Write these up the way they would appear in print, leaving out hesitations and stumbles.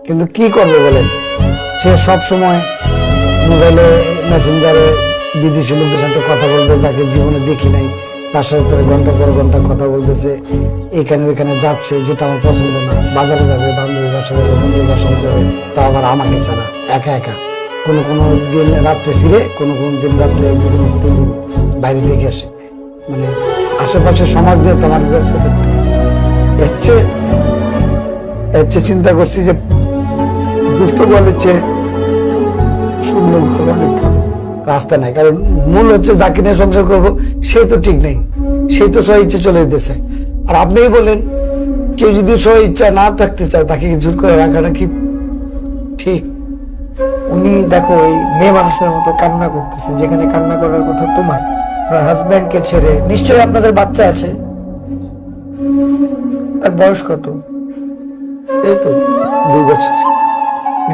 কিন্তু কি করবে বলেন, সে সব সময় মোবাইলে মেসেঞ্জারে বিদেশি লোকদের সাথে কথা বলবে, যাকে জীবনে দেখি নাই, তার সাথে ঘন্টা পর ঘন্টা কথা বলতেছে, এখানে ওইখানে যাচ্ছে, যেটা আমার পছন্দ না। বাজারে যাবে, বান্ধবী বাসা যাবে, বন্ধুর বাসায় যাবে, তা আবার আমাকে ছাড়া একা একা। কোনো কোনো দিন রাত্রে ফিরে, কোনো কোনো দিন রাত্রে 2 দিন 3 দিন বাইরে থেকে আসে। মানে আশেপাশে সমাজ নিয়ে তোমার কাছে এর চেয়ে চিন্তা করছি যে দুষ্ট বলের চেয়ে শূন্য ঘর অনেক ভালো। রাস্তা নাই, কারণ মূল হচ্ছে যাকে নিয়ে সংসার করবো সে তো ঠিক নেই, সেই তো স্ব ইচ্ছে চলে যেতেছে। আর আপনিই বলেন, কেউ যদি স্ব ইচ্ছা না থাকতে চায় তাকে কি জোর করে রাখাটা কি ঠিক? উনি দেখো এই মেয়ে মানুষের মতো কান্না করতেছে, যেখানে কান্না করার কথা তোমার হাজবেন্ডকে ছেড়ে। নিশ্চয়ই আপনাদের বাচ্চা আছে, আর বয়স কত? এই তো 2 বছর।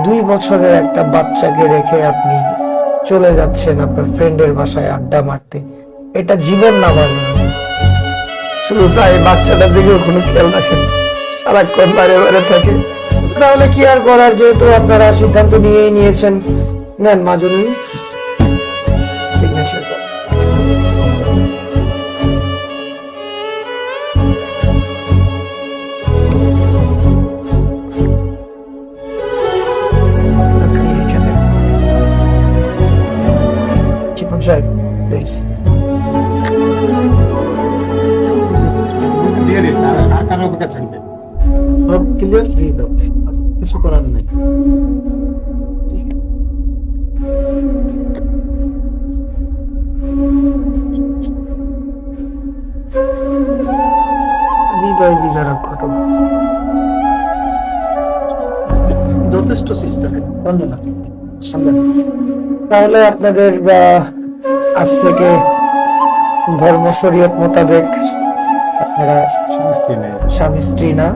2 বছরের একটা বাচ্চাকে রেখে আপনি চলে যাচ্ছেন আপনার ফ্রেন্ডের বাসায় আড্ডা মারতে। এটা জীবন না মানে। শুধু তাই, বাচ্চাটার দিকেও কোনো খেয়াল রাখেন, সারাক্ষণ বাইরে বাইরে থাকে। তাহলে কি আর করার, যেহেতু আপনারা সিদ্ধান্ত নিয়েই নিয়েছেন, নেন মাজুনি সিগনেচার করুন। চিফ সাহেব প্লিজ। দিয়ে দিস, আর কারোর কথা থাকবে সব ক্লিয়ার দিয়ে দাও, আর কিছু করার নেই। হৃদয় বিদারক ঘটনা। যথেষ্ট চেষ্টা না। তাহলে আপনাদের আজ থেকে ধর্ম শরীয়ত মোতাবেক আপনারা সমস্যা নেই। স্বামী স্ত্রী না,